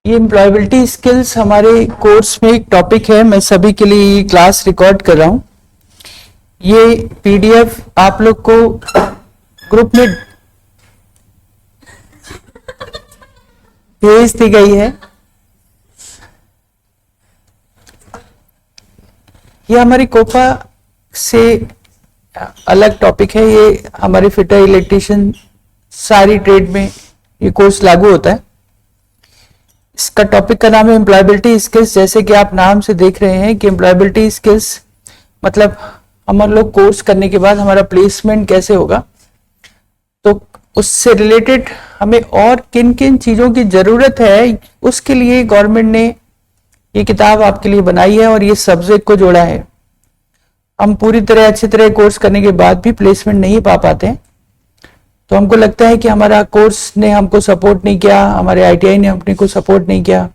ये employability skills हमारे course में एक टॉपिक है। मैं सभी के लिए ये क्लास रिकॉर्ड कर रहा हूँ। ये पीडीएफ आप लोग को ग्रुप में भेज दी गई है। ये हमारी कोपा से अलग टॉपिक है। ये हमारे फिटर इलेक्ट्रीशियन सारी ट्रेड में ये कोर्स लागू होता है। इसका टॉपिक का नाम है एम्प्लॉयबिलिटी स्किल्स। जैसे कि आप नाम से देख रहे हैं कि एम्प्लॉयबिलिटी स्किल्स मतलब हम लोग कोर्स करने के बाद हमारा प्लेसमेंट कैसे होगा, तो उससे रिलेटेड हमें और किन किन चीजों की जरूरत है, उसके लिए गवर्नमेंट ने ये किताब आपके लिए बनाई है और ये सब्जेक्ट को जोड़ा है। हम पूरी तरह अच्छी तरह कोर्स करने के बाद भी प्लेसमेंट नहीं पा पाते हैं, तो हमको लगता है कि हमारा कोर्स ने हमको सपोर्ट नहीं किया, हमारे आईटीआई ने अपने को सपोर्ट नहीं किया।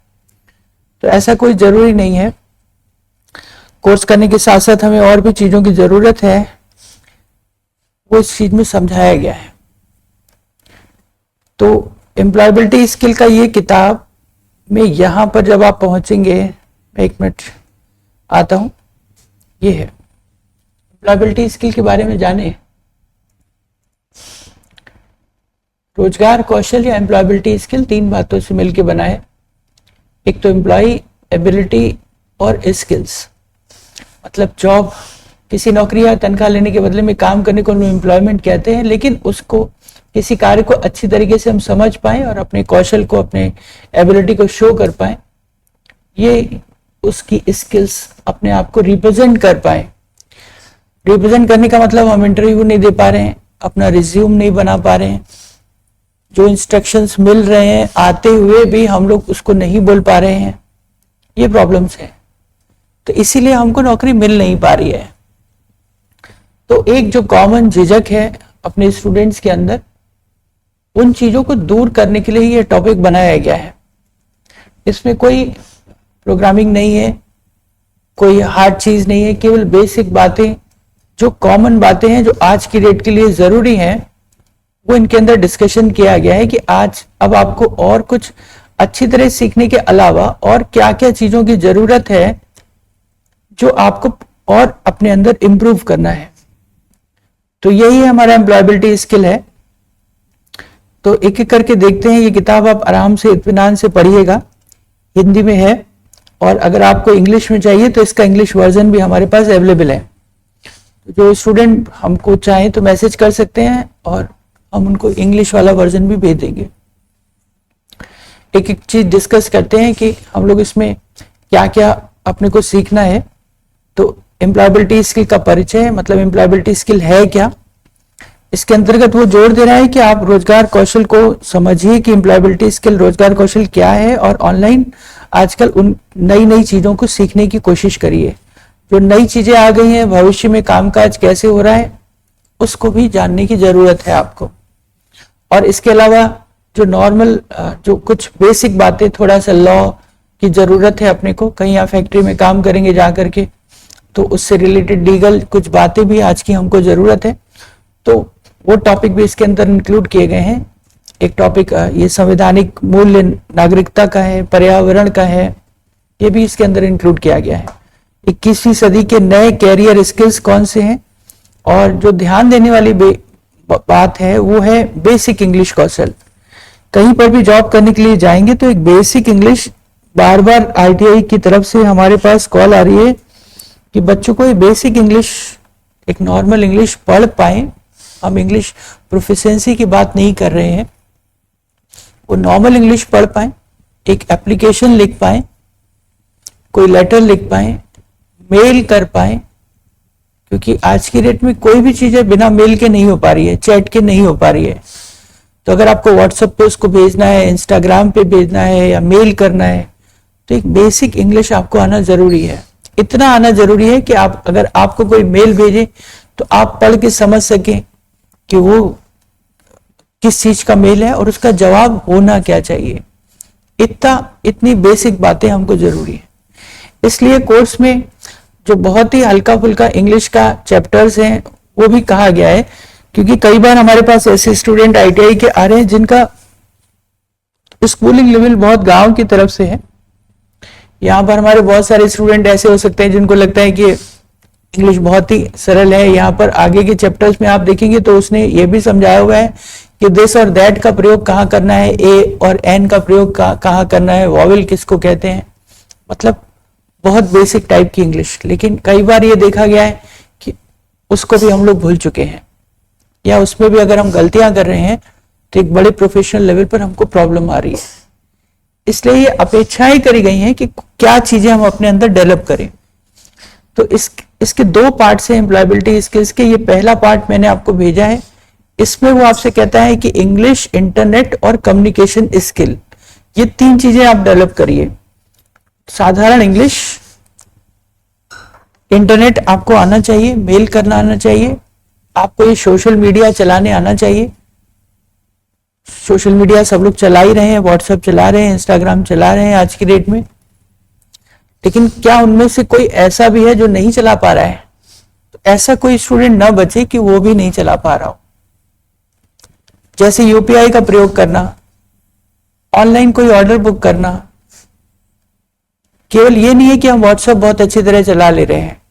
तो ऐसा कोई जरूरी नहीं है। कोर्स करने के साथ साथ हमें और भी चीजों की जरूरत है, वो इस चीज में समझाया गया है। तो एम्प्लॉयबिलिटी स्किल का ये किताब में यहां पर जब आप पहुंचेंगे, एक मिनट आता हूं, ये है एम्प्लॉयबिलिटी स्किल के बारे में जाने। रोजगार कौशल या एम्प्लॉयबिलिटी स्किल तीन बातों से मिलकर बना है। एक तो एम्प्लॉय एबिलिटी और स्किल्स, मतलब जॉब, किसी नौकरी या तनख्वाह लेने के बदले में काम करने को एम्प्लॉयमेंट कहते हैं, लेकिन उसको किसी कार्य को अच्छी तरीके से हम समझ पाएं और अपने कौशल को, अपने एबिलिटी को शो कर पाएं, ये उसकी स्किल्स अपने आप को रिप्रेजेंट कर पाएं। रिप्रेजेंट करने का मतलब हम इंटरव्यू नहीं दे पा रहे हैं, अपना रिज्यूम नहीं बना पा रहे हैं, जो इंस्ट्रक्शंस मिल रहे हैं आते हुए भी हम लोग उसको नहीं बोल पा रहे हैं, ये प्रॉब्लम्स है। तो इसीलिए हमको नौकरी मिल नहीं पा रही है। तो एक जो कॉमन झिझक है अपने स्टूडेंट्स के अंदर, उन चीजों को दूर करने के लिए ये टॉपिक बनाया गया है। इसमें कोई प्रोग्रामिंग नहीं है, कोई हार्ड चीज नहीं है, केवल बेसिक बातें, जो कॉमन बातें हैं, जो आज की डेट के लिए जरूरी हैं, वो इनके अंदर डिस्कशन किया गया है कि आज अब आपको और कुछ अच्छी तरह सीखने के अलावा और क्या क्या चीजों की जरूरत है जो आपको और अपने अंदर इंप्रूव करना है। तो यही हमारा एम्प्लॉयबिलिटी स्किल है। तो एक एक करके देखते हैं। ये किताब आप आराम से इत्मीनान से पढ़िएगा, हिंदी में है, और अगर आपको इंग्लिश में चाहिए तो इसका इंग्लिश वर्जन भी हमारे पास अवेलेबल है। जो स्टूडेंट हमको चाहें तो मैसेज कर सकते हैं और हम उनको इंग्लिश वाला वर्जन भी भेज देंगे। एक एक चीज डिस्कस करते हैं कि हम लोग इसमें क्या क्या अपने को सीखना है। तो एम्प्लॉयबिलिटी स्किल का परिचय, मतलब एम्प्लॉयबिलिटी स्किल है क्या, इसके अंतर्गत वो जोर दे रहा है कि आप रोजगार कौशल को समझिए कि एम्प्लॉयबिलिटी स्किल रोजगार कौशल क्या है, और ऑनलाइन आजकल उन नई नई चीजों को सीखने की कोशिश करिए। जो नई चीजें आ गई हैं, भविष्य में कामकाज कैसे हो रहा है, उसको भी जानने की जरूरत है आपको। और इसके अलावा जो नॉर्मल, जो कुछ बेसिक बातें, थोड़ा सा लॉ की जरूरत है अपने को। कहीं आप फैक्ट्री में काम करेंगे जा करके, तो उससे रिलेटेड लीगल कुछ बातें भी आज की हमको जरूरत है। तो वो टॉपिक भी इसके अंदर इंक्लूड किए गए हैं। एक टॉपिक ये संवैधानिक मूल्य नागरिकता का है, पर्यावरण का है, ये भी इसके अंदर इंक्लूड किया गया है। 21वीं सदी के नए कैरियर स्किल्स कौन से हैं, और जो ध्यान देने वाली बात है वो है बेसिक इंग्लिश कौशल। कहीं पर भी जॉब करने के लिए जाएंगे तो एक बेसिक इंग्लिश, बार बार आईटीआई की तरफ से हमारे पास कॉल आ रही है कि बच्चों को बेसिक इंग्लिश, एक नॉर्मल इंग्लिश पढ़ पाए। हम इंग्लिश प्रोफिशिएंसी की बात नहीं कर रहे हैं, वो नॉर्मल इंग्लिश पढ़ पाए, एक एप्लीकेशन लिख पाए, कोई लेटर लिख पाए, मेल कर पाए, क्योंकि आज की डेट में कोई भी चीजें बिना मेल के नहीं हो पा रही है, चैट के नहीं हो पा रही है। तो अगर आपको व्हाट्सएप पे उसको भेजना है, इंस्टाग्राम पे भेजना है या मेल करना है, तो एक बेसिक इंग्लिश आपको आना जरूरी है। इतना आना जरूरी है कि आप, अगर आपको कोई मेल भेजे तो आप पढ़ के समझ सकें कि वो किस चीज का मेल है और उसका जवाब होना क्या चाहिए। इतनी बेसिक बातें हमको जरूरी है। इसलिए कोर्स में जो बहुत ही हल्का फुल्का इंग्लिश का चैप्टर्स हैं वो भी कहा गया है, क्योंकि कई बार हमारे पास ऐसे स्टूडेंट आईटीआई के आ रहे हैं जिनका स्कूलिंग लेवल बहुत गांव की तरफ से है। यहाँ पर हमारे बहुत सारे स्टूडेंट ऐसे हो सकते हैं जिनको लगता है कि इंग्लिश बहुत ही सरल है। यहाँ पर आगे के चैप्टर्स में आप देखेंगे तो उसने ये भी समझाया हुआ है कि दिस और दैट का प्रयोग कहाँ करना है, ए और एन का प्रयोग कहाँ करना है, वॉवेल किसको कहते हैं, मतलब बहुत बेसिक टाइप की इंग्लिश। लेकिन कई बार ये देखा गया है कि उसको भी हम लोग भूल चुके हैं, या उसमें भी अगर हम गलतियां कर रहे हैं तो एक बड़े प्रोफेशनल लेवल पर हमको प्रॉब्लम आ रही है। इसलिए ये अपेक्षाएं करी गई हैं कि क्या चीजें हम अपने अंदर डेवलप करें। तो इसके दो पार्ट से एम्प्लॉयबिलिटी स्किल्स के, ये पहला पार्ट मैंने आपको भेजा है। इसमें वो आपसे कहता है कि इंग्लिश, इंटरनेट और कम्युनिकेशन स्किल, ये तीन चीजें आप डेवलप करिए। साधारण इंग्लिश, इंटरनेट आपको आना चाहिए, मेल करना आना चाहिए, आपको ये सोशल मीडिया चलाने आना चाहिए। सोशल मीडिया सब लोग चला ही रहे हैं, व्हाट्सएप चला रहे हैं, इंस्टाग्राम चला रहे हैं आज की डेट में। लेकिन क्या उनमें से कोई ऐसा भी है जो नहीं चला पा रहा है? तो ऐसा कोई स्टूडेंट ना बचे कि वो भी नहीं चला पा रहा हो। जैसे यूपीआई का प्रयोग करना, ऑनलाइन कोई ऑर्डर बुक करना। केवल ये नहीं है कि हम व्हाट्सएप बहुत अच्छी तरह चला ले रहे हैं,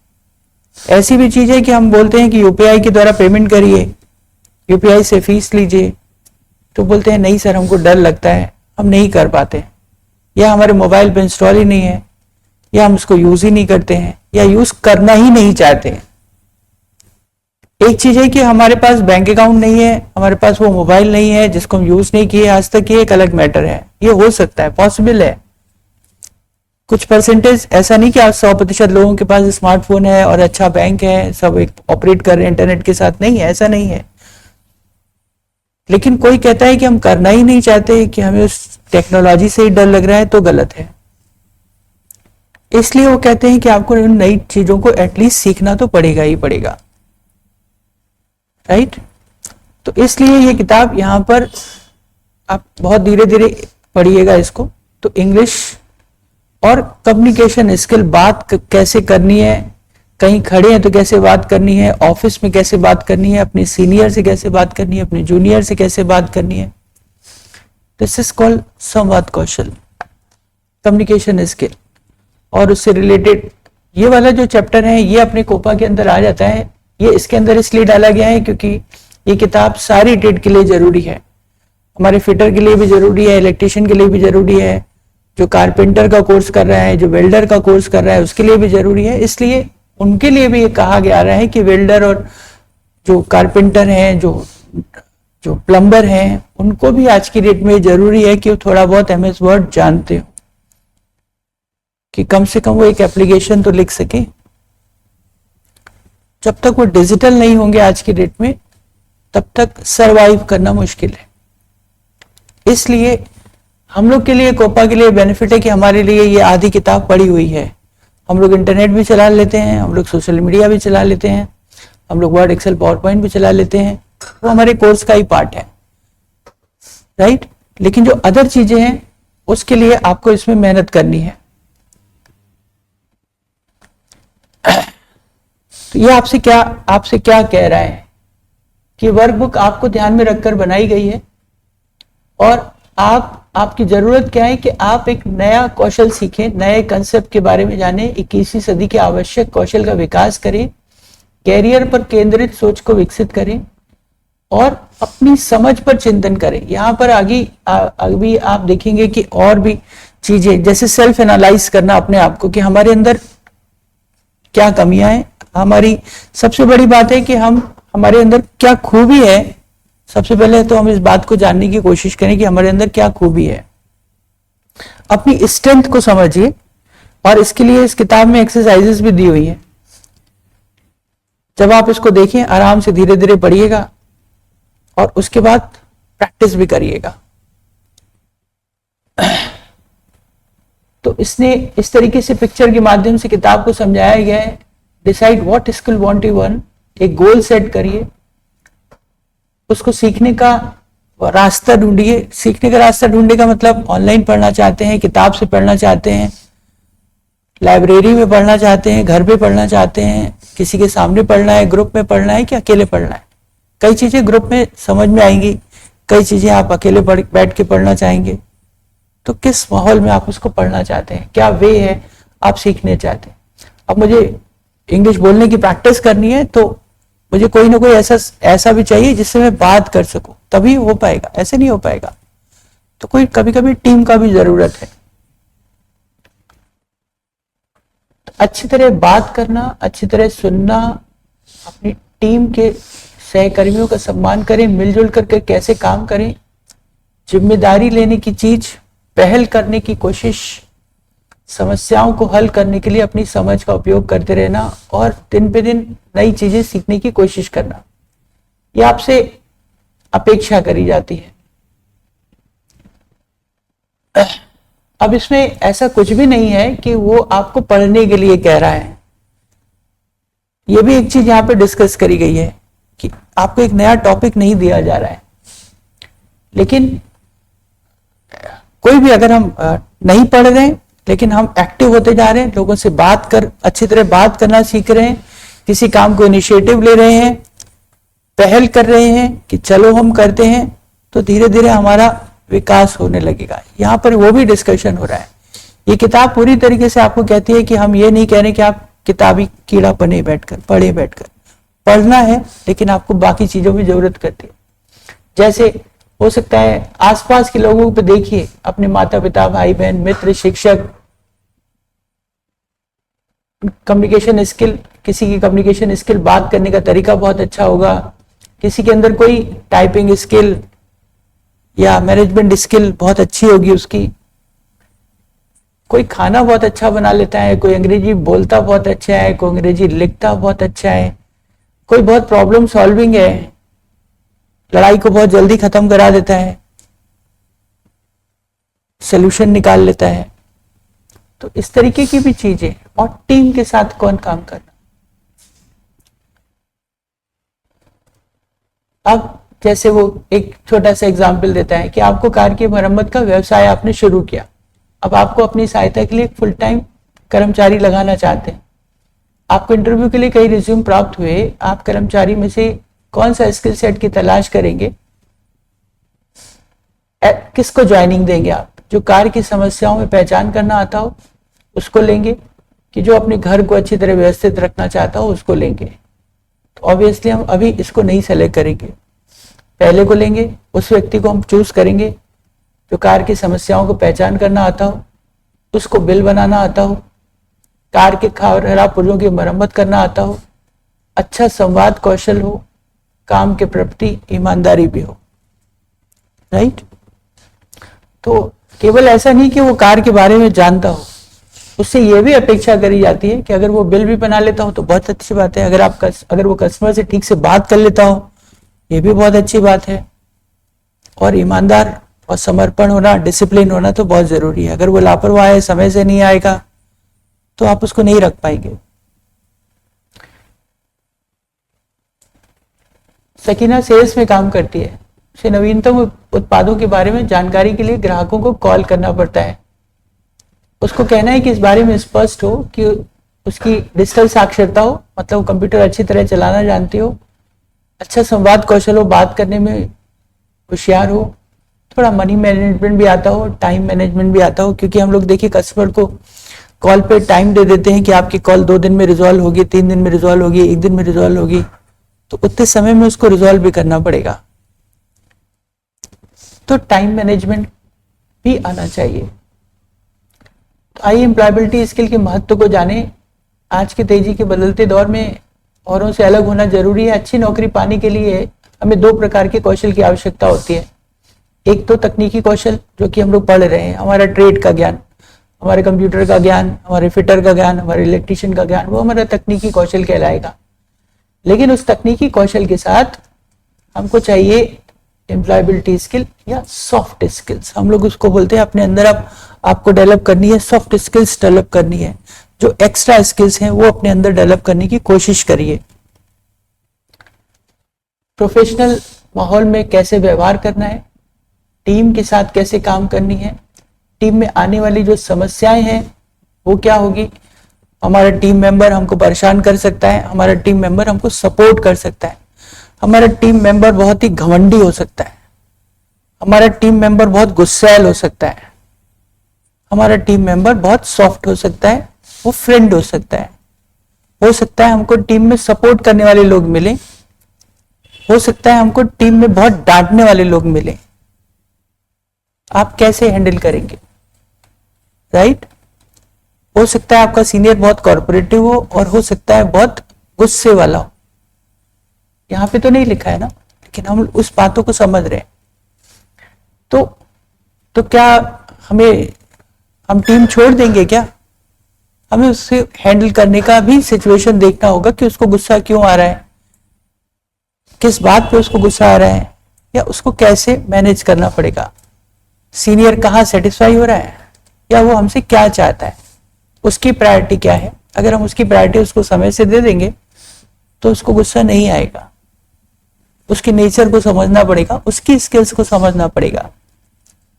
ऐसी भी चीज है कि हम बोलते हैं कि यूपीआई के द्वारा पेमेंट करिए, यूपीआई से फीस लीजिए, तो बोलते हैं नहीं सर हमको डर लगता है, हम नहीं कर पाते, या हमारे मोबाइल पे इंस्टॉल ही नहीं है, या हम उसको यूज ही नहीं करते हैं, या यूज करना ही नहीं चाहते हैं। एक चीज है कि हमारे पास बैंक अकाउंट नहीं है, हमारे पास वो मोबाइल नहीं है जिसको हम यूज नहीं किए आज तक, ये एक अलग मैटर है। ये हो सकता है, पॉसिबल है। कुछ परसेंटेज, ऐसा नहीं कि आप 100% लोगों के पास स्मार्टफोन है और अच्छा बैंक है, सब एक ऑपरेट कर रहे हैं इंटरनेट के साथ, नहीं है, ऐसा नहीं है। लेकिन कोई कहता है कि हम करना ही नहीं चाहते, कि हमें उस टेक्नोलॉजी से ही डर लग रहा है, तो गलत है। इसलिए वो कहते हैं कि आपको इन नई चीजों को एटलीस्ट सीखना तो पड़ेगा ही पड़ेगा, राइट। तो इसलिए ये किताब यहां पर आप बहुत धीरे धीरे पढ़िएगा इसको। तो इंग्लिश और कम्युनिकेशन स्किल, बात कैसे करनी है, कहीं खड़े हैं तो कैसे बात करनी है, ऑफिस में कैसे बात करनी है, अपने सीनियर से कैसे बात करनी है, अपने जूनियर से कैसे बात करनी है, दिस इज कॉल्ड संवाद कौशल, कम्युनिकेशन स्किल। और उससे रिलेटेड ये वाला जो चैप्टर है ये अपने कोपा के अंदर आ जाता है। ये इसके अंदर इसलिए डाला गया है क्योंकि ये किताब सारी ट्रेड के लिए जरूरी है। हमारे फिटर के लिए भी जरूरी है, इलेक्ट्रिशियन के लिए भी जरूरी है, जो कारपेंटर का कोर्स कर रहा है, जो वेल्डर का कोर्स कर रहा है उसके लिए भी जरूरी है। इसलिए उनके लिए भी ये कहा गया रहा है कि वेल्डर और जो कारपेंटर हैं, जो प्लम्बर हैं, उनको भी आज की डेट में जरूरी है कि वो थोड़ा बहुत MS वर्ड जानते हो, कि कम से कम वो एक एप्लीकेशन तो लिख सके। जब तक वो डिजिटल नहीं होंगे आज की डेट में, तब तक सरवाइव करना मुश्किल है। इसलिए हम लोग के लिए, कोपा के लिए बेनिफिट है कि हमारे लिए ये आधी किताब पड़ी हुई है। हम लोग इंटरनेट भी चला लेते हैं, हम लोग सोशल मीडिया भी चला लेते हैं, हम लोग वर्ड, एक्सेल, पावर पॉइंट भी चला लेते हैं, वो हमारे कोर्स का ही पार्ट है, राइट। लेकिन जो अदर चीजें हैं उसके लिए आपको इसमें मेहनत करनी है। तो ये आपसे क्या कह रहा है कि वर्कबुक आपको ध्यान में रखकर बनाई गई है, और आपकी जरूरत क्या है कि आप एक नया कौशल सीखें, नए कंसेप्ट के बारे में जानें, 21वीं सदी के आवश्यक कौशल का विकास करें, कैरियर पर केंद्रित सोच को विकसित करें और अपनी समझ पर चिंतन करें। यहाँ पर अभी आप देखेंगे कि और भी चीजें, जैसे सेल्फ एनालाइज करना अपने आप को, कि हमारे अंदर क्या कमियां हैं। हमारी सबसे बड़ी बात है कि हमारे अंदर क्या खूबी है। सबसे पहले तो हम इस बात को जानने की कोशिश करें कि हमारे अंदर क्या खूबी है, अपनी स्ट्रेंथ को समझिए। और इसके लिए इस किताब में एक्सरसाइजेस भी दी हुई है। जब आप इसको देखें, आराम से धीरे धीरे पढ़िएगा और उसके बाद प्रैक्टिस भी करिएगा। तो इसने इस तरीके से पिक्चर के माध्यम से किताब को समझाया गया है। Decide what skill want you earn, एक गोल सेट करिए, उसको सीखने का रास्ता ढूंढिए। सीखने का रास्ता ढूंढने का मतलब ऑनलाइन पढ़ना चाहते हैं, किताब से पढ़ना चाहते हैं, लाइब्रेरी में पढ़ना चाहते हैं, घर पे पढ़ना चाहते हैं, किसी के सामने पढ़ना है, ग्रुप में पढ़ना है कि अकेले पढ़ना है। कई चीजें ग्रुप में समझ में आएंगी, कई चीजें आप अकेले बैठ के पढ़ना चाहेंगे। तो किस माहौल में आप उसको पढ़ना चाहते हैं, क्या वे है आप सीखने चाहते हैं। अब मुझे इंग्लिश बोलने की प्रैक्टिस करनी है तो मुझे कोई ना कोई ऐसा भी चाहिए जिससे मैं बात कर सकूं, तभी हो पाएगा, ऐसे नहीं हो पाएगा। तो कोई कभी कभी टीम का भी जरूरत है। तो अच्छी तरह बात करना, अच्छी तरह सुनना, अपनी टीम के सहकर्मियों का सम्मान करें, मिलजुल करके कैसे काम करें, जिम्मेदारी लेने की चीज, पहल करने की कोशिश, समस्याओं को हल करने के लिए अपनी समझ का उपयोग करते रहना और दिन पे दिन नई चीजें सीखने की कोशिश करना, ये आपसे अपेक्षा करी जाती है। अब इसमें ऐसा कुछ भी नहीं है कि वो आपको पढ़ने के लिए कह रहा है। ये भी एक चीज यहां पे डिस्कस करी गई है कि आपको एक नया टॉपिक नहीं दिया जा रहा है, लेकिन कोई भी अगर हम नहीं पढ़ रहे हैं लेकिन हम एक्टिव होते जा रहे हैं, लोगों से बात कर अच्छी तरह बात करना सीख रहे हैं, किसी काम को इनिशिएटिव ले रहे हैं, पहल कर रहे हैं कि चलो हम करते हैं, तो धीरे धीरे हमारा विकास होने लगेगा। यहाँ पर वो भी डिस्कशन हो रहा है। ये किताब पूरी तरीके से आपको कहती है कि हम ये नहीं कह रहे कि आप किताबी कीड़ा बने बैठकर पढ़े बैठकर, पढ़ना है लेकिन आपको बाकी चीजों की जरूरत करती है। जैसे हो सकता है आसपास के लोगों पे देखिए, अपने माता पिता, भाई बहन, मित्र, शिक्षक, कम्युनिकेशन स्किल, किसी की कम्युनिकेशन स्किल, बात करने का तरीका बहुत अच्छा होगा, किसी के अंदर कोई टाइपिंग स्किल या मैनेजमेंट स्किल बहुत अच्छी होगी उसकी, कोई खाना बहुत अच्छा बना लेता है, कोई अंग्रेजी बोलता बहुत अच्छा है, कोई अंग्रेजी लिखता बहुत अच्छा है, कोई बहुत प्रॉब्लम सॉल्विंग है, लड़ाई को बहुत जल्दी खत्म करा देता है, सॉल्यूशन निकाल लेता है। तो इस तरीके की भी चीजें, और टीम के साथ कौन काम करना। अब जैसे वो एक छोटा सा एग्जाम्पल देता है कि आपको कार की मरम्मत का व्यवसाय आपने शुरू किया, अब आपको अपनी सहायता के लिए फुल टाइम कर्मचारी लगाना चाहते हैं, आपको इंटरव्यू के लिए कई रिज्यूम प्राप्त हुए, आप कर्मचारी में से कौन सा स्किल सेट की तलाश करेंगे, किसको ज्वाइनिंग देंगे आप, जो कार की समस्याओं में पहचान करना आता हो उसको लेंगे, कि जो अपने घर को अच्छी तरह व्यवस्थित रखना चाहता हो उसको लेंगे। तो ऑब्वियसली हम अभी इसको नहीं सेलेक्ट करेंगे, पहले को लेंगे, उस व्यक्ति को हम चूज करेंगे जो कार की समस्याओं को पहचान करना आता हो, उसको बिल बनाना आता हो, कार के खराब पुर्जों की मरम्मत करना आता हो, अच्छा संवाद कौशल हो, काम के प्रति ईमानदारी भी हो, राइट। तो केवल ऐसा नहीं कि वो कार के बारे में जानता हो, उससे ये भी अपेक्षा करी जाती है कि अगर वो बिल भी बना लेता हो तो बहुत अच्छी बात है, अगर वो कस्टमर से ठीक से बात कर लेता हो ये भी बहुत अच्छी बात है, और ईमानदार और समर्पण होना, डिसिप्लिन होना तो बहुत जरूरी है। अगर वो लापरवाह है, समय से नहीं आएगा, तो आप उसको नहीं रख पाएंगे। सकीना सेल्स में काम करती है, उसे नवीनतम उत्पादों के बारे में जानकारी के लिए ग्राहकों को कॉल करना पड़ता है, उसको कहना है कि इस बारे में स्पष्ट हो, कि उसकी डिजिटल साक्षरता हो, मतलब कंप्यूटर अच्छी तरह चलाना जानती हो, अच्छा संवाद कौशल हो, बात करने में होशियार हो, थोड़ा मनी मैनेजमेंट भी आता हो, टाइम मैनेजमेंट भी आता हो, क्योंकि हम लोग देखिए कस्टमर को कॉल पे टाइम दे देते हैं कि आपकी कॉल 2 दिन में रिजॉल्व होगी, 3 दिन में रिजॉल्व होगी, 1 दिन में रिजॉल्व होगी, तो उतने समय में उसको रिजॉल्व भी करना पड़ेगा। तो टाइम मैनेजमेंट भी आना चाहिए। तो आइए एम्प्लॉयबिलिटी स्किल के महत्व को जाने। आज के तेजी के बदलते दौर में औरों से अलग होना जरूरी है। अच्छी नौकरी पाने के लिए हमें 2 प्रकार के कौशल की आवश्यकता होती है। एक तो तकनीकी कौशल, जो कि हम लोग पढ़ रहे हैं, हमारा ट्रेड का ज्ञान, हमारे कंप्यूटर का ज्ञान, हमारे फिटर का ज्ञान, हमारे इलेक्ट्रीशियन का ज्ञान, वो हमारा तकनीकी कौशल कहलाएगा। लेकिन उस तकनीकी कौशल के साथ हमको चाहिए एम्प्लॉयबिलिटी स्किल या सॉफ्ट स्किल्स, हम लोग उसको बोलते हैं। अपने अंदर आपको डेवलप करनी है, सॉफ्ट स्किल्स डेवलप करनी है, जो एक्स्ट्रा स्किल्स हैं वो अपने अंदर डेवलप करने की कोशिश करिए। प्रोफेशनल माहौल में कैसे व्यवहार करना है, टीम के साथ कैसे काम करनी है, टीम में आने वाली जो समस्याएं हैं वो क्या होगी, हमारा टीम मेंबर हमको परेशान कर सकता है, हमारा टीम मेंबर हमको सपोर्ट कर सकता है, हमारा टीम मेंबर बहुत ही घमंडी हो सकता है, हमारा टीम मेंबर बहुत गुस्सैल हो सकता है, हमारा टीम मेंबर बहुत सॉफ्ट हो सकता है, वो फ्रेंड हो सकता है हमको टीम में सपोर्ट करने वाले लोग मिले, हो सकता है हमको टीम में बहुत डांटने वाले लोग मिले। आप कैसे हैंडल करेंगे, राइट? हो सकता है आपका सीनियर बहुत कॉर्पोरेटिव हो और हो सकता है बहुत गुस्से वाला हो। यहां पे तो नहीं लिखा है ना, लेकिन हम उस बातों को समझ रहे हैं। तो क्या हम टीम छोड़ देंगे क्या? हमें उससे हैंडल करने का भी सिचुएशन देखना होगा कि उसको गुस्सा क्यों आ रहा है, किस बात पे उसको गुस्सा आ रहा है, या उसको कैसे मैनेज करना पड़ेगा। सीनियर कहाँ सेटिस्फाई हो रहा है, या वो हमसे क्या चाहता है, उसकी प्रायोरिटी क्या है। अगर हम उसकी प्रायोरिटी उसको समय से दे देंगे तो उसको गुस्सा नहीं आएगा। उसके नेचर को समझना पड़ेगा, उसकी स्किल्स को समझना पड़ेगा।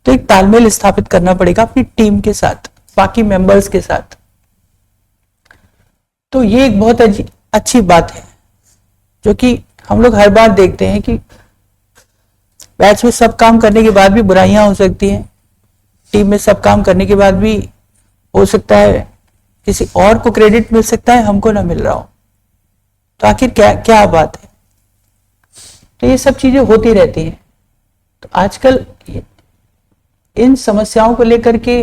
तो एक तालमेल स्थापित करना पड़ेगा अपनी टीम के साथ, बाकी मेंबर्स के साथ। तो ये एक बहुत अच्छी बात है जो कि हम लोग हर बार देखते हैं कि बैच में सब काम करने के बाद भी बुराइयां हो सकती हैं, टीम में सब काम करने के बाद भी हो सकता है किसी और को क्रेडिट मिल सकता है, हमको ना मिल रहा हो। तो आखिर क्या बात है? तो ये सब चीजें होती रहती हैं। तो आजकल इन समस्याओं को लेकर के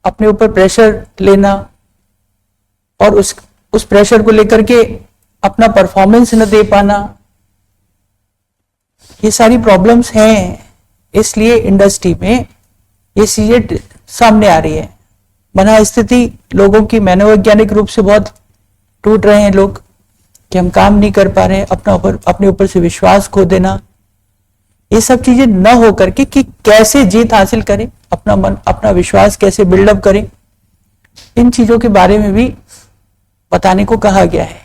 अपने ऊपर प्रेशर लेना और उस प्रेशर को लेकर के अपना परफॉर्मेंस न दे पाना, ये सारी प्रॉब्लम्स हैं। इसलिए इंडस्ट्री में ये चीजें सामने आ रही है। बना स्थिति लोगों की मनोवैज्ञानिक रूप से बहुत टूट रहे हैं लोग कि हम काम नहीं कर पा रहे हैं, अपने ऊपर से विश्वास खो देना, ये सब चीजें न हो करके कि कैसे जीत हासिल करें, अपना मन अपना विश्वास कैसे बिल्डअप करें, इन चीजों के बारे में भी बताने को कहा गया है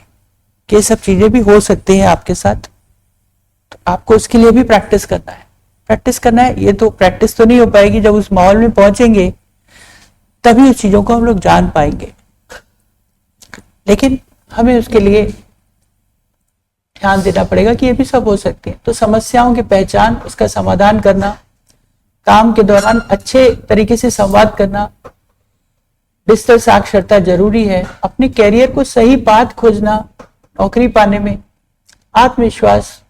कि ये सब चीजें भी हो सकती हैं आपके साथ। तो आपको उसके लिए भी प्रैक्टिस करना है। ये तो प्रैक्टिस तो नहीं हो पाएगी, जब उस माहौल में पहुंचेंगे तभी उस चीजों को हम लोग जान पाएंगे। लेकिन हमें उसके लिए ध्यान देना पड़ेगा कि ये भी सब हो सकते हैं। तो समस्याओं की पहचान, उसका समाधान करना, काम के दौरान अच्छे तरीके से संवाद करना, डिजिटल साक्षरता जरूरी है, अपने कैरियर को सही पाथ खोजना, नौकरी पाने में, आत्मविश्वास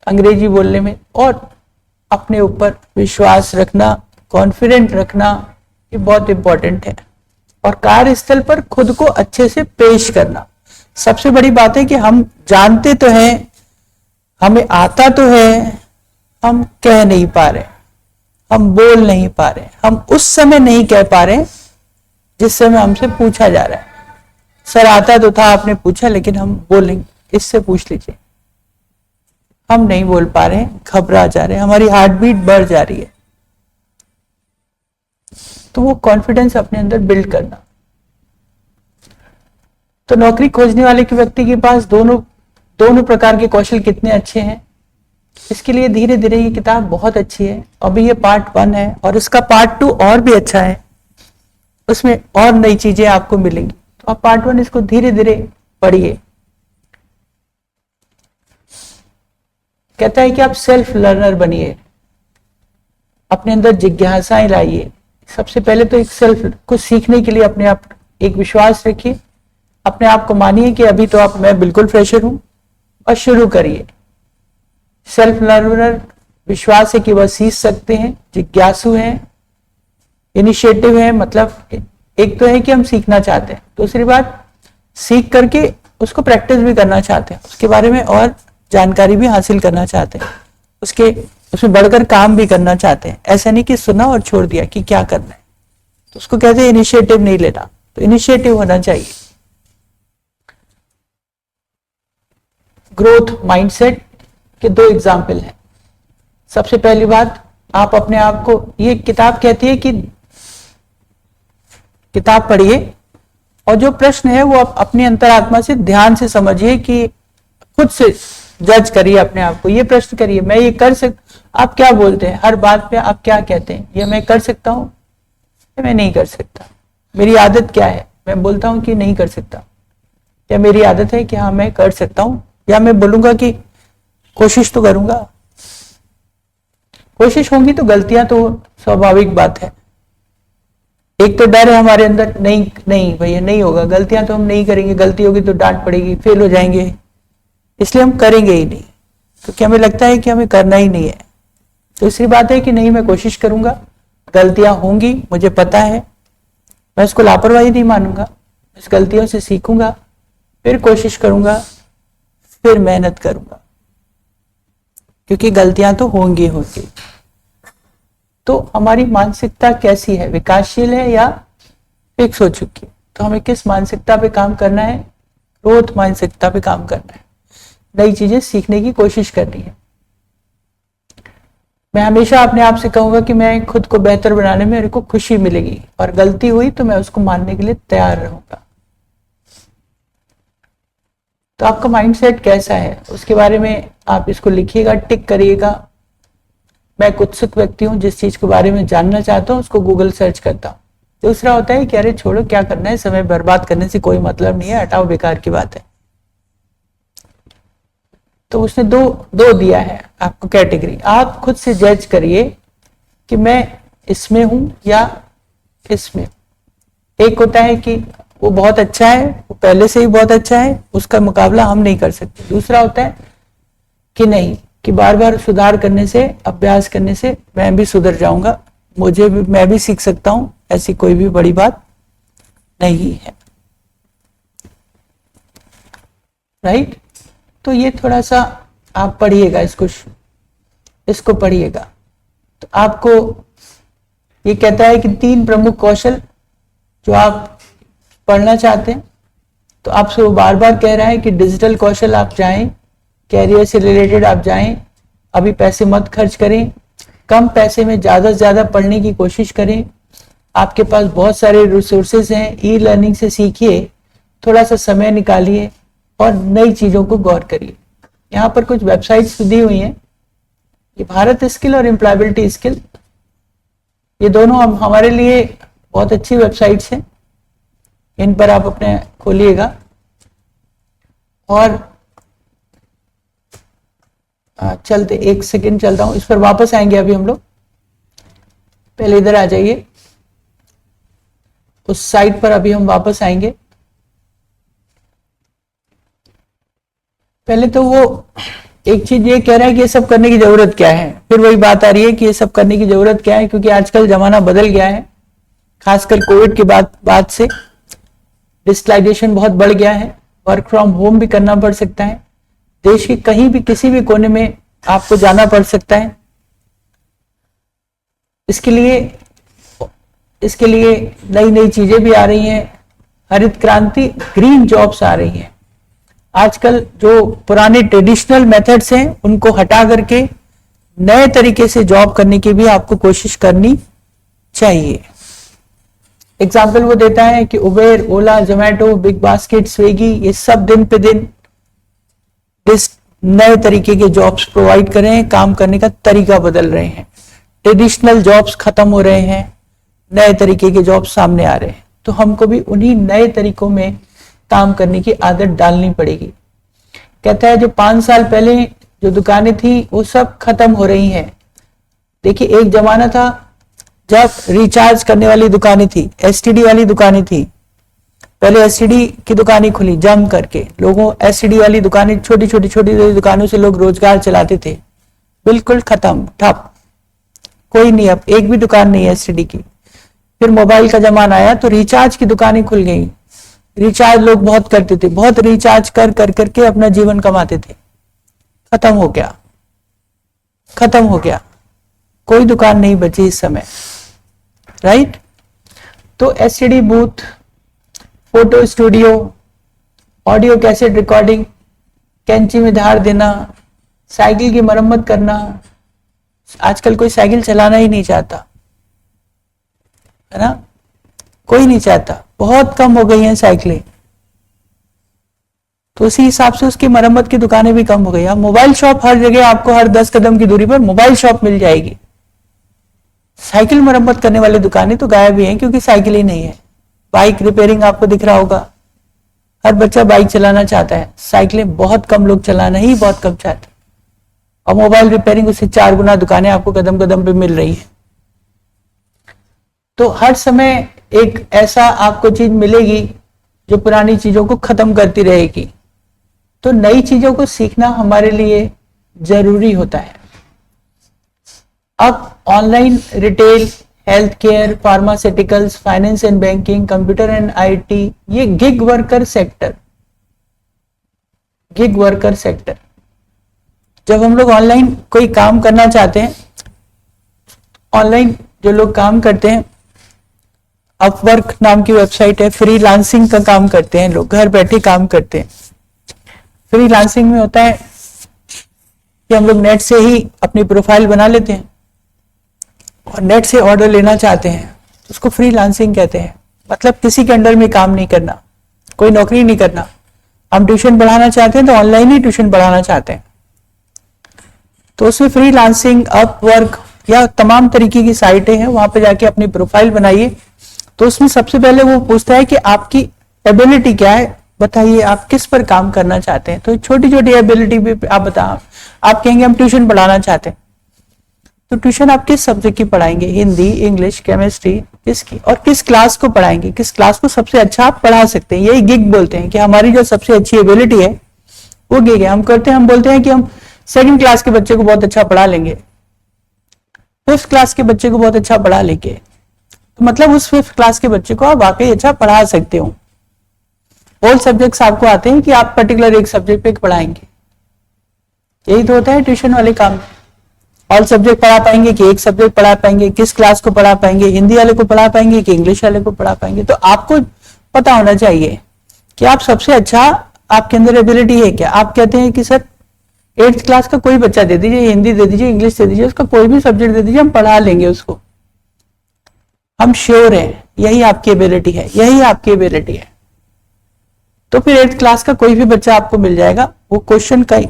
अंग्रेजी बोलने में, और अपने ऊपर विश्वास रखना, कॉन्फिडेंट रखना, ये बहुत इंपॉर्टेंट है। और कार्यस्थल पर खुद को अच्छे से पेश करना। सबसे बड़ी बात है कि हम जानते तो हैं, हमें आता तो है, हम कह नहीं पा रहे, हम बोल नहीं पा रहे, हम उस समय नहीं कह पा रहे जिस समय हमसे पूछा जा रहा है। सर आता तो था, आपने पूछा, लेकिन हम बोलेंगे, इससे पूछ लीजिए। हम नहीं बोल पा रहे, घबरा जा रहे, हमारी हार्ट बीट बढ़ जा रही है। तो वो कॉन्फिडेंस अपने अंदर बिल्ड करना। तो नौकरी खोजने वाले के व्यक्ति के पास दोनों प्रकार के कौशल कितने अच्छे हैं, इसके लिए धीरे धीरे ये किताब बहुत अच्छी है। अभी ये पार्ट 1 है और इसका पार्ट 2 और भी अच्छा है, उसमें और नई चीजें आपको मिलेंगी। तो आप पार्ट 1 इसको धीरे धीरे पढ़िए। कहता है कि आप सेल्फ लर्नर बनिए, अपने अंदर जिज्ञासाएं लाइए। सबसे पहले तो एक सेल्फ को सीखने के लिए अपने आप एक विश्वास रखिए, अपने आप को मानिए कि अभी तो मैं बिल्कुल फ्रेशर हूं, और शुरू करिए। सेल्फ लर्नर विश्वास है कि वह सीख सकते हैं, जिज्ञासु हैं, इनिशिएटिव है। मतलब एक तो है कि हम सीखना चाहते हैं, दूसरी बात सीख करके उसको प्रैक्टिस भी करना चाहते हैं, उसके बारे में और जानकारी भी हासिल करना चाहते हैं, उसमें बढ़कर काम भी करना चाहते हैं। ऐसा नहीं कि सुना और छोड़ दिया कि क्या करना है, तो उसको कहते हैं इनिशिएटिव नहीं लेना। तो इनिशिएटिव होना चाहिए। ग्रोथ माइंडसेट के 2 एग्जाम्पल हैं। सबसे पहली बात, आप अपने आप को, ये किताब कहती है कि किताब पढ़िए और जो प्रश्न है वो आप अपनी अंतरात्मा से ध्यान से समझिए, कि खुद से जज करिए अपने आप को। ये प्रश्न करिए, मैं ये कर आप क्या बोलते हैं हर बात पे, आप क्या कहते हैं, ये मैं कर सकता हूं या मैं नहीं कर सकता। मेरी आदत क्या है, मैं बोलता हूं कि नहीं कर सकता, या मेरी आदत है कि हाँ मैं कर सकता हूं, या मैं बोलूंगा कि कोशिश तो करूंगा। कोशिश होगी तो गलतियां तो स्वाभाविक बात है, एक तो डर है हमारे अंदर, नहीं नहीं भैया नहीं होगा, गलतियां तो हम नहीं करेंगे, गलती होगी तो डांट पड़ेगी, फेल हो जाएंगे, इसलिए हम करेंगे ही नहीं, क्योंकि हमें लगता है कि हमें करना ही नहीं है। दूसरी बात है कि नहीं, मैं कोशिश करूंगा, गलतियां होंगी, मुझे पता है, मैं इसको लापरवाही नहीं मानूंगा, इस गलतियों से सीखूंगा, फिर कोशिश करूंगा, फिर मेहनत करूंगा, क्योंकि गलतियां तो होंगी होंगी। तो हमारी मानसिकता कैसी है, विकासशील है या फिक्स हो चुकी है? तो हमें किस मानसिकता पे काम करना है? ग्रोथ मानसिकता पे काम करना है, नई चीजें सीखने की कोशिश करनी है। मैं हमेशा अपने आप से कहूंगा कि मैं खुद को बेहतर बनाने में मेरे को खुशी मिलेगी, और गलती हुई तो मैं उसको मानने के लिए तैयार रहूंगा। तो आपका माइंडसेट कैसा है उसके बारे में आप इसको लिखिएगा, टिक करिएगा। मैं एक उत्सुक व्यक्ति हूं, जिस चीज के बारे में जानना चाहता हूं उसको गूगल सर्च करता हूं। दूसरा होता है कि अरे छोड़ो, क्या करना है, समय बर्बाद करने से कोई मतलब नहीं है, हटाओ, बेकार की बात है। तो उसने दो दिया है आपको कैटेगरी, आप खुद से जज करिए कि मैं इसमें हूं या इसमें। एक होता है कि वो बहुत अच्छा है, वो पहले से ही बहुत अच्छा है, उसका मुकाबला हम नहीं कर सकते। दूसरा होता है कि नहीं, कि बार बार सुधार करने से, अभ्यास करने से मैं भी सुधर जाऊंगा, मैं भी सीख सकता हूं, ऐसी कोई भी बड़ी बात नहीं है। राइट? तो ये थोड़ा सा आप पढ़िएगा, इसको पढ़िएगा। तो आपको ये कहता है कि 3 प्रमुख कौशल जो आप पढ़ना चाहते हैं, तो आपसे वो बार बार कह रहा है कि डिजिटल कौशल आप जाएं, कैरियर से रिलेटेड आप जाएं, अभी पैसे मत खर्च करें, कम पैसे में ज्यादा से ज्यादा पढ़ने की कोशिश करें। आपके पास बहुत सारे रिसोर्सेज हैं, ई लर्निंग से सीखिए, थोड़ा सा समय निकालिए और नई चीजों को गौर करिए। यहाँ पर कुछ वेबसाइट्स दी हुई हैं, ये भारत स्किल और एम्प्लॉयबिलिटी स्किल, ये दोनों हमारे लिए बहुत अच्छी वेबसाइट्स हैं, इन पर आप अपने खोलिएगा। और चलते, एक सेकेंड चलता हूं, इस पर वापस आएंगे अभी हम लोग। पहले इधर आ जाइए, उस साइट पर अभी हम वापस आएंगे। पहले तो वो एक चीज ये कह रहा है कि ये सब करने की जरूरत क्या है, फिर वही बात आ रही है कि ये सब करने की जरूरत क्या है, क्योंकि आजकल जमाना बदल गया है, खासकर कोविड के बाद से डिजिटलाइजेशन बहुत बढ़ गया है, वर्क फ्रॉम होम भी करना पड़ सकता है, देश के कहीं भी किसी भी कोने में आपको जाना पड़ सकता है। इसके लिए नई नई चीजें भी आ रही हैं, हरित क्रांति, ग्रीन जॉब्स आ रही हैं। आजकल जो पुराने ट्रेडिशनल मेथड्स हैं उनको हटा करके नए तरीके से जॉब करने की भी आपको कोशिश करनी चाहिए। एग्जाम्पल वो देता है कि उबेर, ओला, जोमेटो, बिग बास्केट, स्विगी, ये सब दिन पे दिन इस नए तरीके के जॉब्स प्रोवाइड कर रहे हैं, काम करने का तरीका बदल रहे हैं, ट्रेडिशनल जॉब्स खत्म हो रहे हैं, नए तरीके के जॉब्स सामने आ रहे हैं। तो हमको भी उन्हीं नए तरीकों में काम करने की आदत डालनी पड़ेगी। कहता है जो 5 साल पहले जो दुकानें थी वो सब खत्म हो रही हैं। देखिए, एक जमाना था जब रिचार्ज करने वाली दुकानें थी, एसटीडी वाली दुकानें थी, पहले एसटीडी की दुकानें खुली जम करके, लोगों एसटीडी वाली दुकानें, छोटी छोटी दुकानों से लोग रोजगार चलाते थे, बिल्कुल खत्म, ठप, कोई नहीं, अब एक भी दुकान नहीं है एसटीडी की। फिर मोबाइल का जमाना आया तो रिचार्ज की दुकानें खुल गई, रिचार्ज लोग बहुत करते थे, बहुत रिचार्ज कर करके अपना जीवन कमाते थे, खत्म हो गया, कोई दुकान नहीं बची इस समय। राइट? तो STD booth, photo studio, audio cassette recording, कैंची में धार देना, साइकिल की मरम्मत करना, आजकल कोई साइकिल चलाना ही नहीं चाहता, है ना, कोई नहीं चाहता, बहुत कम हो गई हैं साइकिलें, तो उसी हिसाब से उसकी मरम्मत की दुकानें भी कम हो गई। अब मोबाइल शॉप हर जगह, आपको हर 10 कदम की दूरी पर मोबाइल शॉप मिल जाएगी, साइकिल मरम्मत करने वाली दुकानें तो गायब ही हैं, क्योंकि साइकिल ही नहीं है। बाइक रिपेयरिंग आपको दिख रहा होगा, हर बच्चा बाइक चलाना चाहता है, साइकिलें बहुत कम लोग चलाना ही बहुत कम चाहते हैं, और मोबाइल रिपेयरिंग उससे 4 गुना दुकानें आपको कदम कदम पे मिल रही है। तो हर समय एक ऐसा आपको चीज मिलेगी जो पुरानी चीजों को खत्म करती रहेगी। तो नई चीजों को सीखना हमारे लिए जरूरी होता है। अब online retail, health care, pharmaceuticals, finance and banking, computer and IT, ये gig worker sector, gig worker sector. जब हम लोग ऑनलाइन कोई काम करना चाहते हैं, ऑनलाइन जो लोग काम करते हैं, अपवर्क नाम की वेबसाइट है, फ्रीलांसिंग का काम करते हैं लोग, घर बैठे काम करते हैं। फ्रीलांसिंग में होता है कि हम लोग नेट से ही अपनी प्रोफाइल बना लेते हैं और नेट से ऑर्डर लेना चाहते हैं, तो उसको फ्रीलांसिंग कहते हैं। मतलब किसी के अंडर में काम नहीं करना, कोई नौकरी नहीं करना। हम ट्यूशन पढ़ाना चाहते हैं तो ऑनलाइन ही ट्यूशन पढ़ाना चाहते हैं, तो उसमें फ्रीलांसिंग, अपवर्क या तमाम तरीके की साइटें हैं, वहां पे जाके अपनी प्रोफाइल बनाइए। तो उसमें सबसे पहले वो पूछता है कि आपकी एबिलिटी क्या है, बताइए आप किस पर काम करना चाहते हैं। तो छोटी छोटी एबिलिटी भी आप बताओ। आप कहेंगे हम ट्यूशन पढ़ाना चाहते हैं, तो ट्यूशन आप किस सब्जेक्ट की पढ़ाएंगे, हिंदी, इंग्लिश, केमिस्ट्री, किसकी, और किस क्लास को पढ़ाएंगे, किस क्लास को सबसे अच्छा आप पढ़ा सकते हैं। यही गिग बोलते हैं कि हमारी जो सबसे अच्छी एबिलिटी है वो गिग है। हम बोलते हैं कि हम 2nd क्लास के बच्चे को बहुत अच्छा पढ़ा लेंगे, 5th क्लास के बच्चे को बहुत अच्छा पढ़ा लेंगे, तो मतलब उस 5th क्लास के बच्चे को आप वाकई अच्छा पढ़ा सकते हो। ऑल सब्जेक्ट्स आपको आते हैं कि आप पर्टिकुलर एक सब्जेक्ट पे पढ़ाएंगे। यही तो होता है ट्यूशन वाले काम। ऑल सब्जेक्ट पढ़ा पाएंगे कि एक सब्जेक्ट पढ़ा पाएंगे, किस क्लास को पढ़ा पाएंगे, हिंदी वाले को पढ़ा पाएंगे कि इंग्लिश वाले को पढ़ा पाएंगे। तो आपको पता होना चाहिए कि आप सबसे अच्छा, आपके अंदर एबिलिटी है क्या। आप कहते हैं कि सर 8th क्लास का कोई बच्चा दे दीजिए, हिंदी दे दीजिए, इंग्लिश दे दीजिए, उसका कोई भी सब्जेक्ट दे दीजिए, हम पढ़ा लेंगे उसको, हम श्योर हैं यही आपकी एबिलिटी है, यही आपकी एबिलिटी है। तो फिर 8th क्लास का कोई भी बच्चा आपको मिल जाएगा। वो क्वेश्चन का ही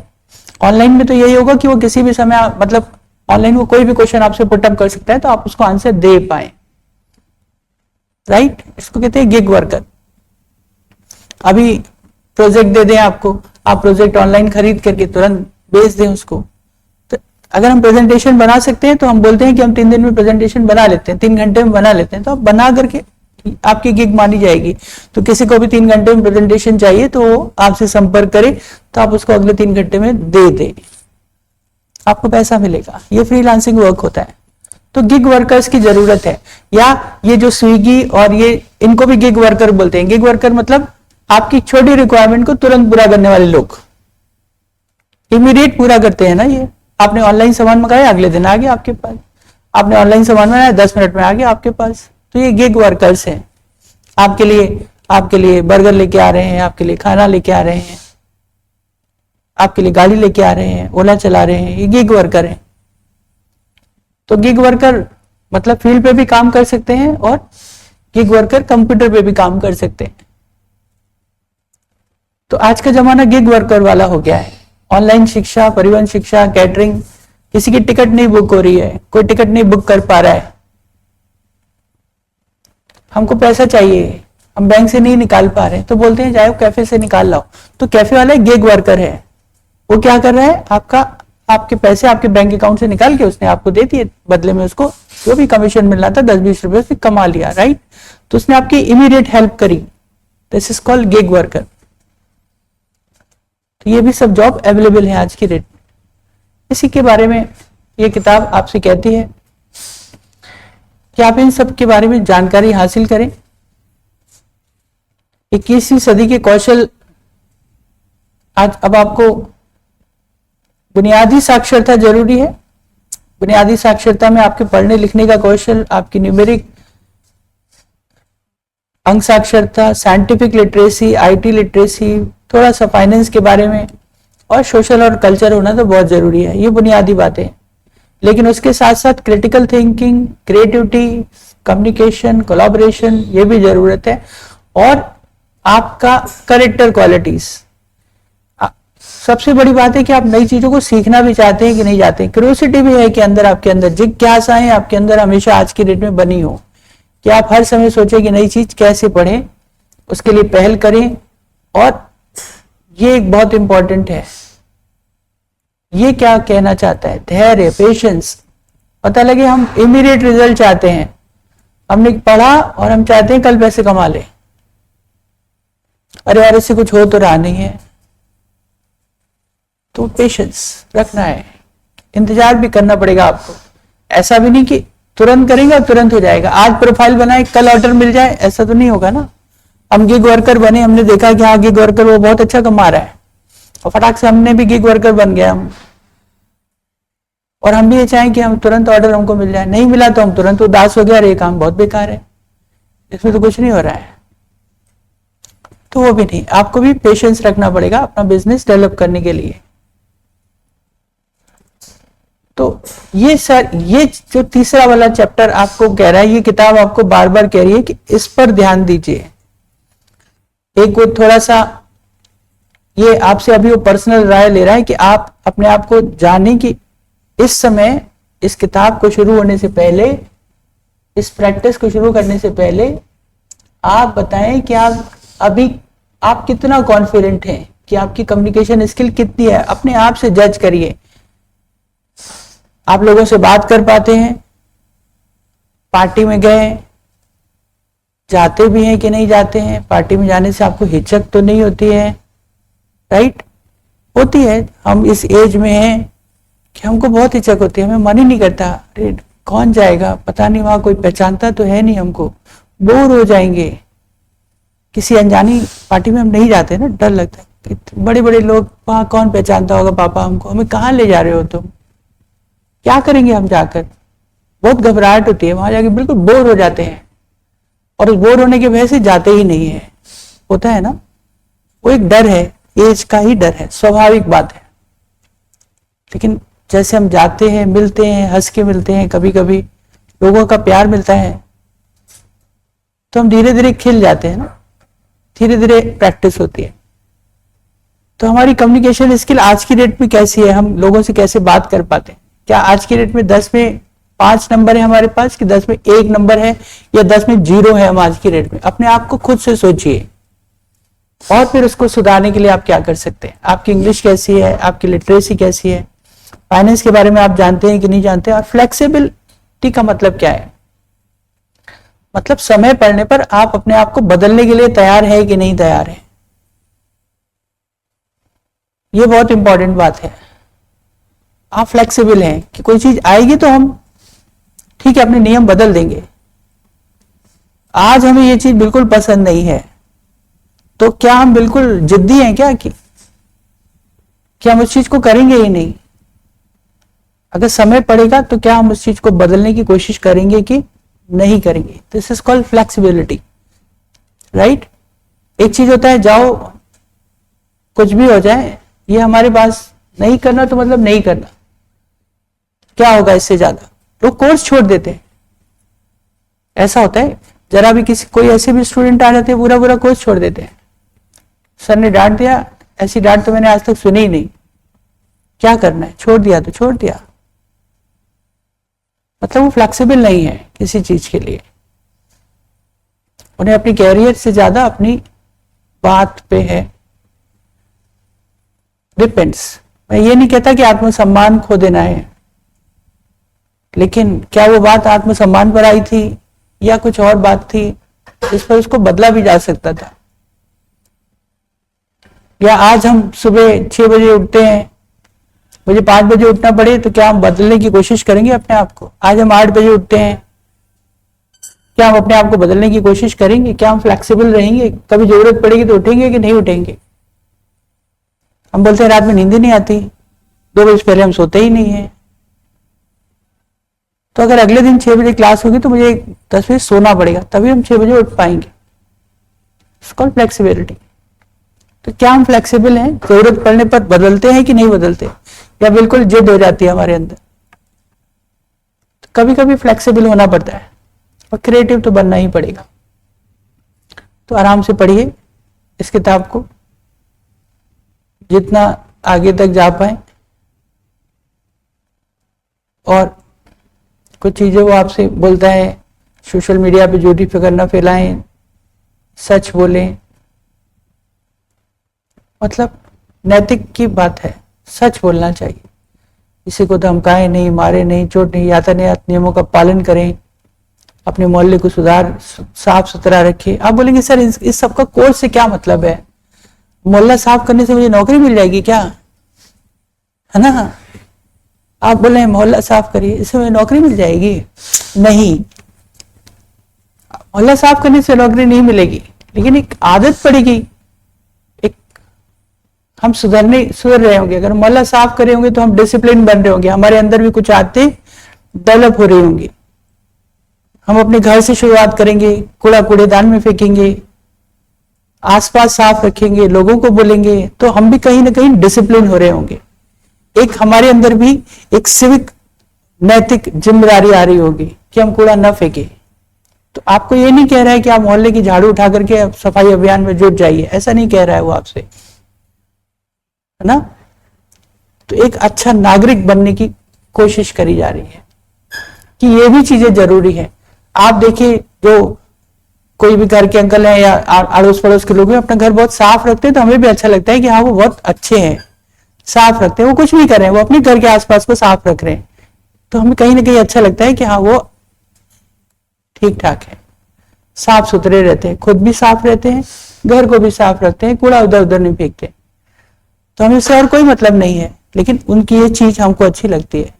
ऑनलाइन में तो यही होगा कि वो किसी भी समय, मतलब ऑनलाइन वो कोई भी क्वेश्चन आपसे पुटअप कर सकता है, तो आप उसको आंसर दे पाए, राइट। इसको कहते हैं गिग वर्कर। अभी प्रोजेक्ट दे दें आपको, आप प्रोजेक्ट ऑनलाइन खरीद करके तुरंत बेच दें उसको। तो अगर हम प्रेजेंटेशन बना सकते हैं तो हम बोलते हैं कि हम 3 दिन में प्रेजेंटेशन बना लेते हैं, 3 घंटे में बना लेते हैं, तो आप बना करके आपकी गिग मानी जाएगी। तो किसी को भी 3 घंटे में प्रेजेंटेशन चाहिए तो वो आपसे संपर्क करे, तो आप उसको अगले 3 घंटे में दे दें, आपको पैसा मिलेगा। ये फ्रीलांसिंग वर्क होता है। तो गिग वर्कर्स की जरूरत है। या ये जो स्विगी और ये, इनको भी गिग वर्कर बोलते हैं। गिग वर्कर मतलब आपकी छोटी रिक्वायरमेंट को तुरंत पूरा करने वाले लोग, इमीडिएट पूरा करते हैं ना। ये आपने ऑनलाइन सामान मंगाया, अगले दिन आ गया आपके पास। आपने ऑनलाइन सामान मंगाया, 10 मिनट में आ गया आपके पास। तो ये गिग वर्कर्स हैं। आपके लिए बर्गर लेके आ रहे हैं, आपके लिए खाना लेके आ रहे हैं, आपके लिए गाड़ी लेके आ रहे हैं, ओला चला रहे हैं, ये गिग वर्कर हैं। तो गिग वर्कर मतलब फील्ड पे भी काम कर सकते हैं और गिग वर्कर कंप्यूटर पे भी काम कर सकते हैं। तो आज का जमाना गिग वर्कर वाला हो गया है। ऑनलाइन शिक्षा, परिवहन शिक्षा, कैटरिंग, किसी की टिकट नहीं बुक हो रही है, कोई टिकट नहीं बुक कर पा रहा है, हमको पैसा चाहिए, हम बैंक से नहीं निकाल पा रहे, तो बोलते हैं जाओ कैफे से निकाल लाओ। तो कैफे वाला गिग वर्कर है। वो क्या कर रहा है, आपके पैसे आपके बैंक अकाउंट से निकाल के उसने आपको दे दिए, बदले में उसको जो भी कमीशन मिल रहा था 10-20 रुपए उसने कमा लिया, राइट। तो उसने आपकी इमीडिएट हेल्प करी, this is called gig worker. तो ये भी सब जॉब अवेलेबल है आज की डेट। इसी के बारे में ये किताब आपसे कहती है कि आप इन सब के बारे में जानकारी हासिल करें। 21वीं सदी के कौशल, आज अब आपको बुनियादी साक्षरता जरूरी है। बुनियादी साक्षरता में आपके पढ़ने लिखने का कौशल, आपकी न्यूमेरिक, अंक साक्षरता, साइंटिफिक लिटरेसी, आईटी लिटरेसी, थोड़ा सा फाइनेंस के बारे में, और सोशल और कल्चर होना तो बहुत जरूरी है। ये बुनियादी बातें। लेकिन उसके साथ साथ critical thinking, creativity, communication, collaboration, ये भी जरूरत है। और आपका कैरेक्टर क्वालिटीज, सबसे बड़ी बात है कि आप नई चीजों को सीखना भी चाहते हैं कि नहीं चाहते हैं। क्यूरियोसिटी भी है कि अंदर, आपके अंदर जिज्ञासाएं आपके अंदर हमेशा आज की डेट में बनी हो कि आप हर समय सोचें कि नई चीज कैसे पढ़ें, उसके लिए पहल करें। और ये एक बहुत इंपॉर्टेंट है, ये क्या कहना चाहता है, धैर्य, पेशेंस। पता लगे हम इमीडिएट रिजल्ट चाहते हैं हमने पढ़ा और हम चाहते हैं कल पैसे कमा ले, अरे यार इससे कुछ हो तो रहा नहीं है। तो पेशेंस रखना है, इंतजार भी करना पड़ेगा आपको। ऐसा भी नहीं कि तुरंत करेंगे और तुरंत हो जाएगा, आज प्रोफाइल बनाए कल ऑर्डर मिल जाए, ऐसा तो नहीं होगा ना। हम गिग वर्कर बने, हमने देखा कि हाँ गिग वर्कर वो बहुत अच्छा कमा रहा है और फटाक से हमने भी गिग वर्कर बन गया हम, और हम भी ये चाहें कि हम तुरंत ऑर्डर हमको मिल जाए। नहीं मिला तो हम तुरंत उदास हो गया, अरे ये काम बहुत बेकार है, इसमें तो कुछ नहीं हो रहा है। तो वो भी नहीं, आपको भी पेशेंस रखना पड़ेगा अपना बिजनेस डेवलप करने के लिए। तो ये सर, ये जो तीसरा वाला चैप्टर आपको कह रहा है, ये किताब आपको बार बार कह रही है कि इस पर ध्यान दीजिए। एक वो थोड़ा सा ये आपसे अभी वो पर्सनल राय ले रहा है कि आप अपने आप को जाने कि इस समय इस किताब को शुरू होने से पहले, इस प्रैक्टिस को शुरू करने से पहले आप बताएं कि आप अभी आप कितना कॉन्फिडेंट हैं, कि आपकी कम्युनिकेशन स्किल कितनी है। अपने आप से जज करिए, आप लोगों से बात कर पाते हैं, पार्टी में गए, जाते भी हैं कि नहीं जाते हैं, पार्टी में जाने से आपको हिचक तो नहीं होती है, राइट? होती है, हम इस एज में हैं कि हमको बहुत हिचक होती है, हमें मन ही नहीं करता, अरे कौन जाएगा, पता नहीं वहां कोई पहचानता तो है नहीं, हमको बोर हो जाएंगे। किसी अनजानी पार्टी में हम नहीं जाते ना, डर लगता है, बड़े बड़े लोग, वहां कौन पहचानता होगा पापा हमको, हमें कहाँ ले जा रहे हो तुम, क्या करेंगे हम जाकर, बहुत घबराहट होती है, वहां जाके बिल्कुल बोर हो जाते हैं, और उस बोर होने की वजह से जाते ही नहीं है, होता है ना। वो एक डर है, एज का ही डर है, स्वाभाविक बात है। लेकिन जैसे हम जाते हैं, मिलते हैं, हंस के मिलते हैं, कभी कभी लोगों का प्यार मिलता है, तो हम धीरे धीरे खिल जाते हैं ना, धीरे धीरे प्रैक्टिस होती है। तो हमारी कम्युनिकेशन स्किल आज की डेट में कैसी है, हम लोगों से कैसे बात कर पाते हैं? क्या आज की डेट में 10 में 5 नंबर है हमारे पास, कि 10 में 1 नंबर है, या 10 में 0 है हम आज की डेट में? अपने आप को खुद से सोचिए, और फिर उसको सुधारने के लिए आप क्या कर सकते हैं। आपकी इंग्लिश कैसी है, आपकी लिटरेसी कैसी है, फाइनेंस के बारे में आप जानते हैं कि नहीं जानते, और फ्लेक्सिबिलिटी का मतलब क्या है? मतलब समय पड़ने पर आप अपने आप को बदलने के लिए तैयार है कि नहीं तैयार है। ये बहुत इंपॉर्टेंट बात है। आप फ्लेक्सिबल हैं कि कोई चीज आएगी तो हम ठीक है अपने नियम बदल देंगे। आज हमें ये चीज बिल्कुल पसंद नहीं है, तो क्या हम बिल्कुल जिद्दी हैं क्या हम उस चीज को करेंगे ही नहीं? अगर समय पड़ेगा तो क्या हम उस चीज को बदलने की कोशिश करेंगे कि नहीं करेंगे? This is called flexibility, right? एक चीज होता है जाओ कुछ भी हो जाए, ये हमारे पास नहीं करना तो मतलब नहीं करना, क्या होगा इससे ज्यादा? लोग कोर्स छोड़ देते हैं, ऐसा होता है। जरा भी किसी कोई ऐसे भी स्टूडेंट आ जाते हैं, पूरा पूरा कोर्स छोड़ देते हैं। सर ने डांट दिया, ऐसी डांट तो मैंने आज तक सुनी ही नहीं, क्या करना है, छोड़ दिया तो छोड़ दिया। मतलब वो फ्लेक्सिबल नहीं है किसी चीज के लिए, उन्हें अपनी कैरियर से ज्यादा अपनी बात पे है, डिपेंड्स। मैं ये नहीं कहता कि आत्मसम्मान खो देना है, लेकिन क्या वो बात आत्मसम्मान पर आई थी या कुछ और बात थी जिस पर उसको बदला भी जा सकता था? या आज हम सुबह 6 बजे उठते हैं, मुझे 5 बजे उठना पड़े, तो क्या हम बदलने की कोशिश करेंगे अपने आप को? आज हम 8 बजे उठते हैं, क्या हम अपने आप को बदलने की कोशिश करेंगे? क्या हम फ्लेक्सिबल रहेंगे? कभी जरूरत पड़ेगी तो उठेंगे कि नहीं उठेंगे? हम बोलते हैं रात में नींद ही नहीं आती, 2 बजे पहले हम सोते ही नहीं है। तो अगर अगले दिन 6 बजे क्लास होगी तो मुझे 10 बजे सोना पड़ेगा, तभी हम 6 बजे उठ पाएंगे। इसको फ्लेक्सिबिलिटी। तो क्या हम फ्लेक्सिबल हैं? जरूरत पड़ने पर बदलते हैं कि नहीं बदलते, या बिल्कुल जिद हो जाती है हमारे अंदर? तो कभी कभी फ्लेक्सिबल होना पड़ता है, और क्रिएटिव तो बनना ही पड़ेगा। तो आराम से पढ़िए इस किताब को, जितना आगे तक जा पाए, और कुछ चीजें वो आपसे बोलता है, सोशल मीडिया पे झूठी फिक्र न फैलाएं, सच बोलें, मतलब नैतिक की बात है, सच बोलना चाहिए। किसी को धमकाएं नहीं, मारे नहीं, चोट नहीं, यातायात नियमों का पालन करें, अपने मोहल्ले को साफ सुथरा रखे। आप बोलेंगे सर इस सब का कोर्स से क्या मतलब है, मोहल्ला साफ करने से मुझे नौकरी मिल जाएगी क्या, है ना। आप बोले हैं मोहल्ला साफ करिए, इससे मुझे नौकरी मिल जाएगी, नहीं, मोहल्ला साफ करने से नौकरी नहीं मिलेगी, लेकिन एक आदत पड़ेगी, एक हम सुधर रहे होंगे। अगर मोहल्ला साफ करे होंगे तो हम डिसिप्लिन बन रहे होंगे, हमारे अंदर भी कुछ आदतें डेवलप हो रही होंगी। हम अपने घर से शुरुआत करेंगे, कूड़ा कूड़ेदान में फेंकेंगे, आसपास साफ रखेंगे, लोगों को बोलेंगे, तो हम भी कहीं ना कहीं डिसिप्लिन हो रहे होंगे। एक हमारे अंदर भी एक सिविक नैतिक जिम्मेदारी आ रही होगी कि हम कूड़ा न फेंके। तो आपको ये नहीं कह रहा है कि आप मोहल्ले की झाड़ू उठा करके सफाई अभियान में जुट जाइए, ऐसा नहीं कह रहा है वो आपसे, है ना। तो एक अच्छा नागरिक बनने की कोशिश करी जा रही है कि ये भी चीजें जरूरी है। आप देखिए, जो कोई भी घर के अंकल हैं या अड़ोस पड़ोस के लोग हैं, अपना घर बहुत साफ रखते हैं, तो हमें भी अच्छा लगता है कि हाँ वो बहुत अच्छे हैं, साफ रखते हैं, वो कुछ नहीं कर रहे हैं, वो अपने घर के आसपास को साफ रख रहे हैं, तो हमें कहीं ना कहीं अच्छा लगता है कि हाँ वो ठीक ठाक है, साफ सुथरे रहते हैं, खुद भी साफ रहते हैं, घर को भी साफ रखते हैं, कूड़ा उधर उधर नहीं फेंकते। तो हमें इससे और कोई मतलब नहीं है, लेकिन उनकी ये चीज हमको अच्छी लगती है।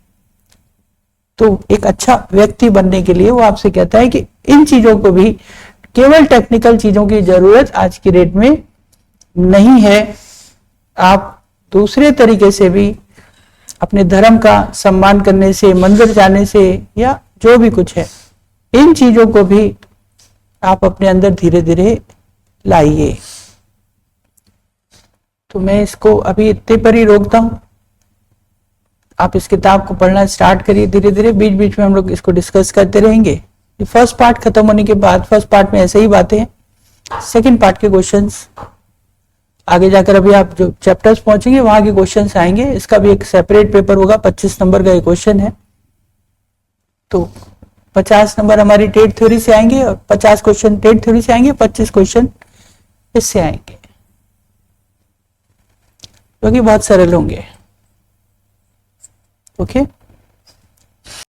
तो एक अच्छा व्यक्ति बनने के लिए वो आपसे कहता है कि इन चीजों को भी, केवल टेक्निकल चीजों की जरूरत आज की डेट में नहीं है। आप दूसरे तरीके से भी अपने धर्म का सम्मान करने से, मंदिर जाने से, या जो भी कुछ है, इन चीजों को भी आप अपने अंदर धीरे धीरे लाइए। तो मैं इसको अभी इतने पर ही रोकता हूं। आप इस किताब को पढ़ना स्टार्ट करिए धीरे धीरे, बीच बीच में हम लोग इसको डिस्कस करते रहेंगे। फर्स्ट पार्ट खत्म होने के बाद, फर्स्ट पार्ट में ऐसे ही बातें हैं, सेकंड पार्ट के क्वेश्चंस आगे जाकर अभी आप जो चैप्टर्स पहुंचेंगे वहां के क्वेश्चंस आएंगे। इसका भी एक सेपरेट पेपर होगा, 25 नंबर का एक क्वेश्चन है। तो 50 नंबर हमारी टेट थ्योरी से आएंगे और 50 क्वेश्चन टेट थ्योरी से आएंगे, 25 क्वेश्चन इससे आएंगे, क्योंकि बहुत सरल होंगे। ओके।